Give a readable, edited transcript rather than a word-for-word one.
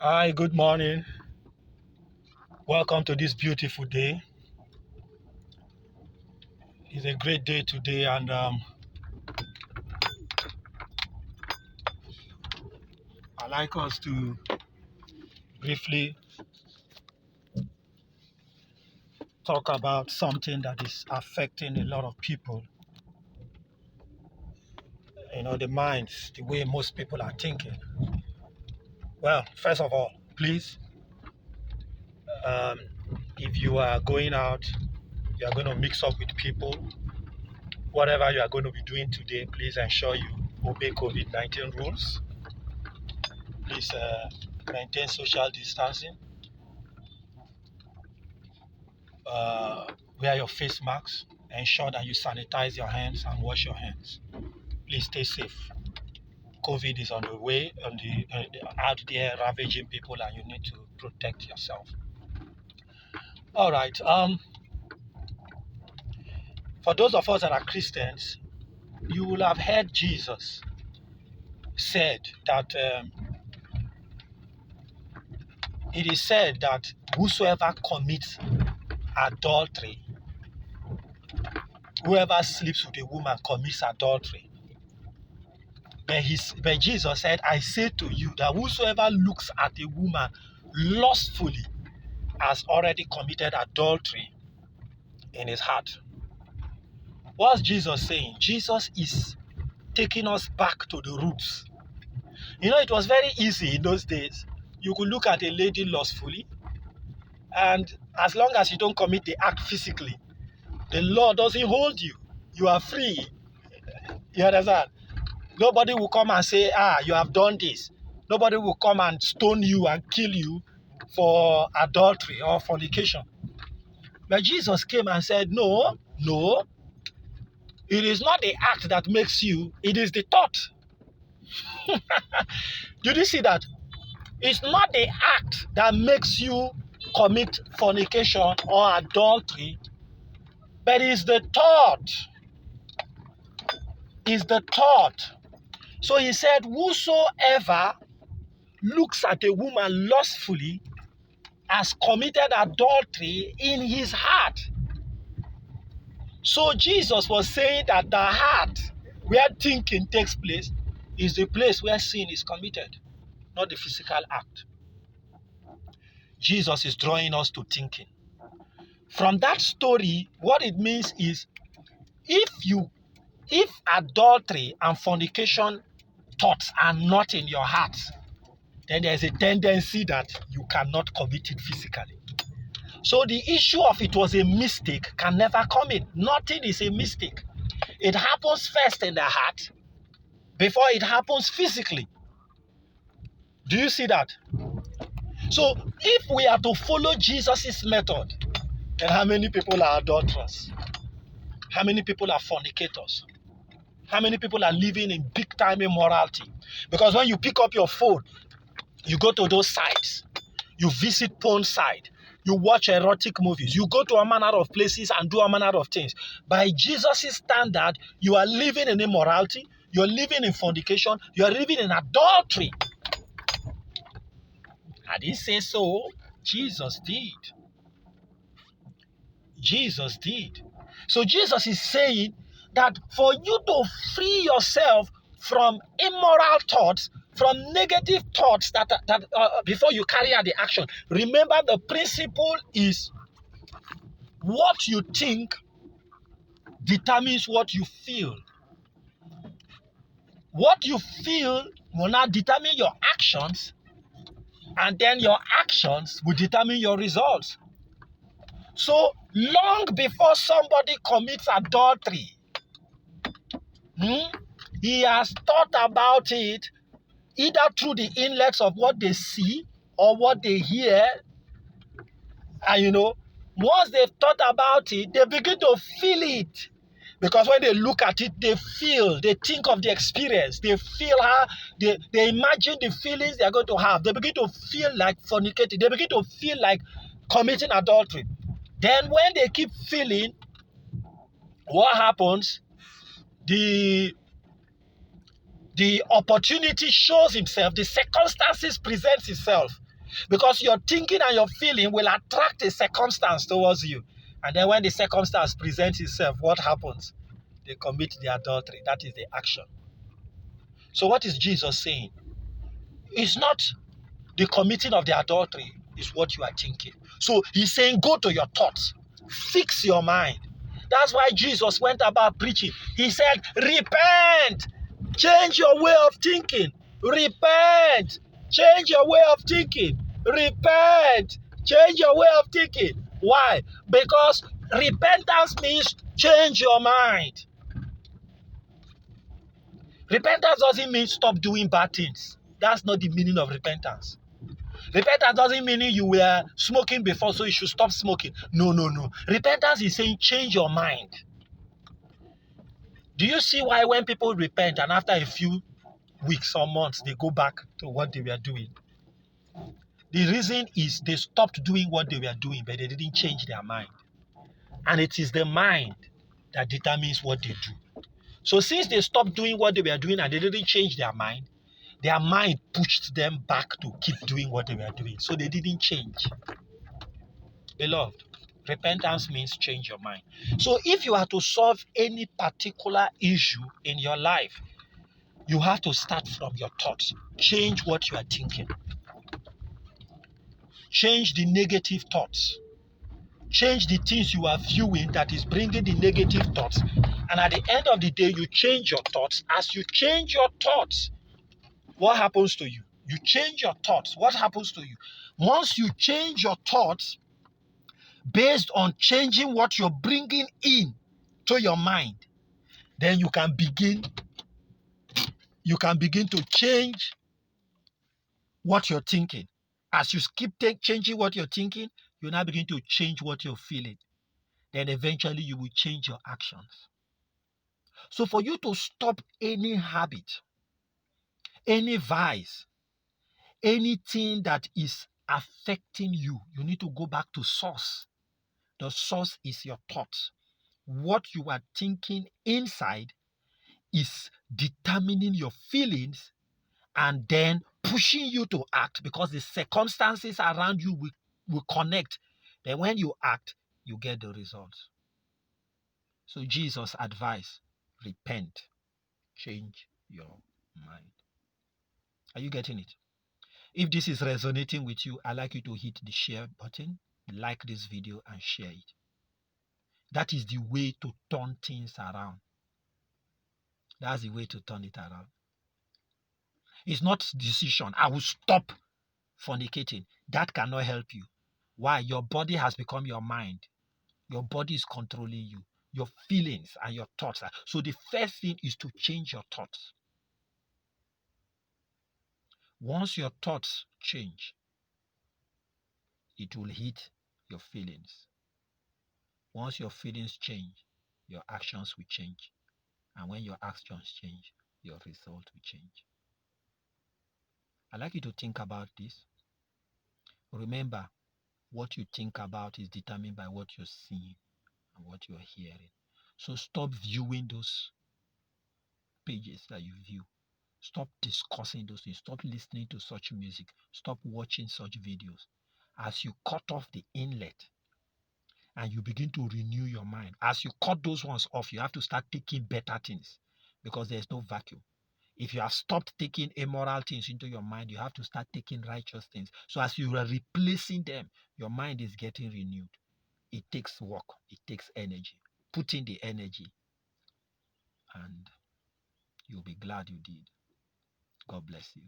Hi, good morning. Welcome to this beautiful day. It's a great day today, and I'd like us to briefly talk about something that is affecting a lot of people. The minds, the way most people are thinking. Well, first of all, please, um, if you are going out, you are going to mix up with people, whatever you are going to be doing today, please ensure you obey COVID-19 rules. Please maintain social distancing. Wear your face masks. Ensure that you sanitize your hands and wash your hands. Please stay safe. COVID is on the way, out there ravaging people, and you need to protect yourself. All right. For those of us that are Christians, you will have heard Jesus said that it is said that whosoever commits adultery, whoever sleeps with a woman commits adultery. But Jesus said, I say to you that whosoever looks at a woman lustfully has already committed adultery in his heart. What's Jesus saying? Jesus is taking us back to the roots. It was very easy in those days. You could look at a lady lustfully, and as long as you don't commit the act physically, the law doesn't hold you. You are free. You understand? Nobody will come and say, you have done this. Nobody will come and stone you and kill you for adultery or fornication. But Jesus came and said, no, it is not the act that makes you, it is the thought. Did you see that? It's not the act that makes you commit fornication or adultery, but it's the thought. It's the thought. So he said, whosoever looks at a woman lustfully has committed adultery in his heart. So Jesus was saying that the heart, where thinking takes place, is the place where sin is committed, not the physical act. Jesus is drawing us to thinking. From that story, what it means is, if adultery and fornication thoughts are not in your heart, then there's a tendency that you cannot commit it physically. So the issue of it was a mistake can never come in. Nothing is a mistake. It happens first in the heart before it happens physically. Do you see that? So if we are to follow Jesus' method, then how many people are adulterers? How many people are fornicators? How many people are living in big time immorality? Because when you pick up your phone, you go to those sites, you visit porn site, you watch erotic movies, you go to a manner of places and do a manner of things. By Jesus' standard, you are living in immorality, you're living in fornication, you're living in adultery. I didn't say so. Jesus did. Jesus did. So Jesus is saying that for you to free yourself from immoral thoughts, from negative thoughts that before you carry out the action, remember the principle is what you think determines what you feel. What you feel will not determine your actions, and then your actions will determine your results. So long before somebody commits adultery, he has thought about it either through the inlets of what they see or what they hear. And once they've thought about it, they begin to feel it. Because when they look at it, they think of the experience. They feel how, they imagine the feelings they're going to have. They begin to feel like fornicating. They begin to feel like committing adultery. Then when they keep feeling, what happens? The opportunity shows itself, the circumstances presents itself. Because your thinking and your feeling will attract a circumstance towards you. And then when the circumstance presents itself, what happens? They commit the adultery. That is the action. So what is Jesus saying? It's not the committing of the adultery, is what you are thinking. So he's saying, go to your thoughts. Fix your mind. That's why Jesus went about preaching. He said, repent. Change your way of thinking. Repent. Change your way of thinking. Repent. Change your way of thinking. Why? Because repentance means change your mind. Repentance doesn't mean stop doing bad things. That's not the meaning of repentance. Repentance doesn't mean you were smoking before, so you should stop smoking. No. Repentance is saying change your mind. Do you see why when people repent and after a few weeks or months, they go back to what they were doing? The reason is they stopped doing what they were doing, but they didn't change their mind. And it is the mind that determines what they do. So since they stopped doing what they were doing and they didn't change their mind pushed them back to keep doing what they were doing. So they didn't change. Beloved, repentance means change your mind. So if you are to solve any particular issue in your life, you have to start from your thoughts. Change what you are thinking. Change the negative thoughts. Change the things you are viewing that is bringing the negative thoughts. And at the end of the day, you change your thoughts. As you change your thoughts, what happens to you? You change your thoughts. What happens to you? Once you change your thoughts, based on changing what you're bringing in to your mind, then you can begin to change what you're thinking. As you keep changing what you're thinking, you now begin to change what you're feeling. Then eventually you will change your actions. So for you to stop any habit, any vice, anything that is affecting you, you need to go back to source. The source is your thoughts. What you are thinking inside is determining your feelings and then pushing you to act, because the circumstances around you will connect. Then when you act, you get the results. So Jesus advised, repent, change your mind. Are you getting it? If this is resonating with you, I'd like you to hit the share button, like this video and share it. That is the way to turn things around. That's the way to turn it around. It's not decision. I will stop fornicating. That cannot help you. Why? Your body has become your mind. Your body is controlling you. Your feelings and your thoughts. So the first thing is to change your thoughts. Once your thoughts change, it will hit your feelings. Once your feelings change, your actions will change. And when your actions change, your result will change. I'd like you to think about this. Remember, what you think about is determined by what you're seeing and what you're hearing. So stop viewing those pages that you view. Stop discussing those things. Stop listening to such music. Stop watching such videos. As you cut off the inlet and you begin to renew your mind, as you cut those ones off, you have to start taking better things, because there's no vacuum. If you have stopped taking immoral things into your mind, you have to start taking righteous things. So as you are replacing them, your mind is getting renewed. It takes work. It takes energy. Put in the energy and you'll be glad you did. God bless you.